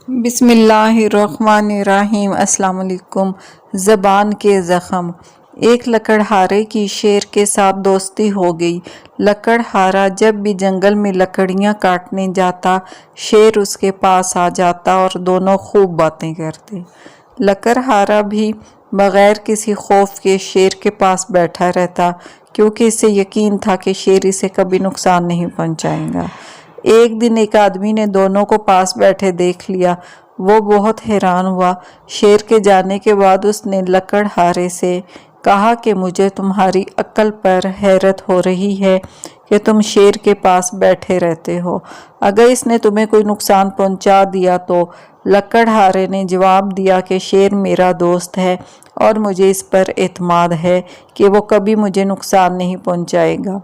بسم اللہ الرحمن الرحیم۔ السلام علیکم۔ زبان کے زخم۔ ایک لکڑہارے کی شیر کے ساتھ دوستی ہو گئی۔ لکڑہارا جب بھی جنگل میں لکڑیاں کاٹنے جاتا، شیر اس کے پاس آ جاتا اور دونوں خوب باتیں کرتے۔ لکڑہارا بھی بغیر کسی خوف کے شیر کے پاس بیٹھا رہتا، کیونکہ اسے یقین تھا کہ شیر اسے کبھی نقصان نہیں پہنچائے گا۔ ایک دن ایک آدمی نے دونوں کو پاس بیٹھے دیکھ لیا۔ وہ بہت حیران ہوا۔ شیر کے جانے کے بعد اس نے لکڑہارے سے کہا کہ مجھے تمہاری عقل پر حیرت ہو رہی ہے کہ تم شیر کے پاس بیٹھے رہتے ہو۔ اگر اس نے تمہیں کوئی نقصان پہنچا دیا تو؟ لکڑہارے نے جواب دیا کہ شیر میرا دوست ہے اور مجھے اس پر اعتماد ہے کہ وہ کبھی مجھے نقصان نہیں پہنچائے گا۔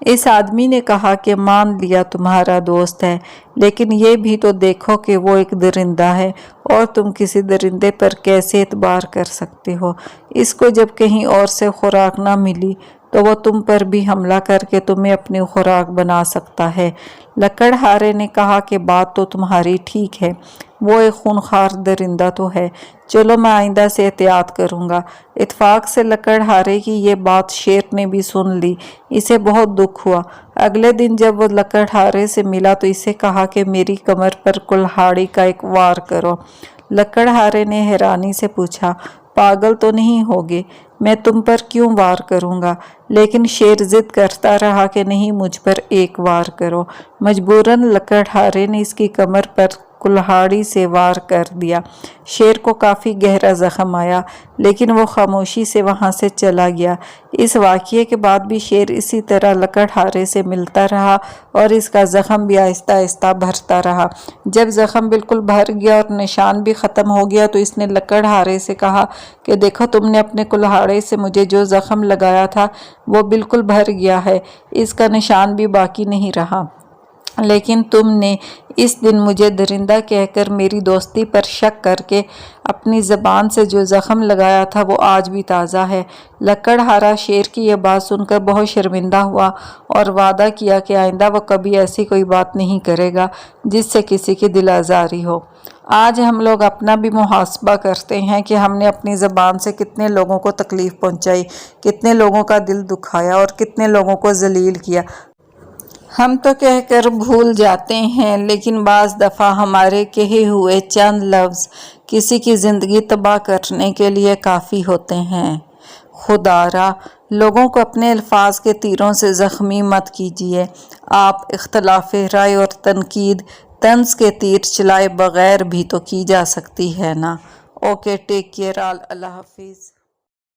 اس آدمی نے کہا کہ مان لیا تمہارا دوست ہے، لیکن یہ بھی تو دیکھو کہ وہ ایک درندہ ہے اور تم کسی درندے پر کیسے اعتبار کر سکتے ہو؟ اس کو جب کہیں اور سے خوراک نہ ملی تو وہ تم پر بھی حملہ کر کے تمہیں اپنی خوراک بنا سکتا ہے۔ لکڑہارے نے کہا کہ بات تو تمہاری ٹھیک ہے، وہ ایک خونخوار درندہ تو ہے، چلو میں آئندہ سے احتیاط کروں گا۔ اتفاق سے لکڑہارے کی یہ بات شیر نے بھی سن لی۔ اسے بہت دکھ ہوا۔ اگلے دن جب وہ لکڑہارے سے ملا تو اسے کہا کہ میری کمر پر کلہاڑی کا ایک وار کرو۔ لکڑہارے نے حیرانی سے پوچھا، پاگل تو نہیں ہوگے، میں تم پر کیوں وار کروں گا؟ لیکن شیر ضد کرتا رہا کہ نہیں، مجھ پر ایک وار کرو۔ مجبوراً لکڑہارے نے اس کی کمر پر کلہاڑی سے وار کر دیا۔ شیر کو کافی گہرا زخم آیا، لیکن وہ خاموشی سے وہاں سے چلا گیا۔ اس واقعے کے بعد بھی شیر اسی طرح لکڑہارے سے ملتا رہا اور اس کا زخم بھی آہستہ آہستہ بھرتا رہا۔ جب زخم بالکل بھر گیا اور نشان بھی ختم ہو گیا تو اس نے لکڑہارے سے کہا کہ دیکھو، تم نے اپنے کلہاڑے سے مجھے جو زخم لگایا تھا وہ بالکل بھر گیا ہے، اس کا نشان بھی باقی نہیں رہا، لیکن تم نے اس دن مجھے درندہ کہہ کر میری دوستی پر شک کر کے اپنی زبان سے جو زخم لگایا تھا وہ آج بھی تازہ ہے۔ لکڑہارا شیر کی یہ بات سن کر بہت شرمندہ ہوا اور وعدہ کیا کہ آئندہ وہ کبھی ایسی کوئی بات نہیں کرے گا جس سے کسی کی دل آزاری ہو۔ آج ہم لوگ اپنا بھی محاسبہ کرتے ہیں کہ ہم نے اپنی زبان سے کتنے لوگوں کو تکلیف پہنچائی، کتنے لوگوں کا دل دکھایا اور کتنے لوگوں کو ذلیل کیا۔ ہم تو کہہ کر بھول جاتے ہیں، لیکن بعض دفعہ ہمارے کہے ہوئے چند لفظ کسی کی زندگی تباہ کرنے کے لیے کافی ہوتے ہیں۔ خدا را لوگوں کو اپنے الفاظ کے تیروں سے زخمی مت کیجیے۔ آپ اختلاف رائے اور تنقید طنز کے تیر چلائے بغیر بھی تو کی جا سکتی ہے نا۔ اوکے، ٹیک کیئر آل، اللہ حافظ۔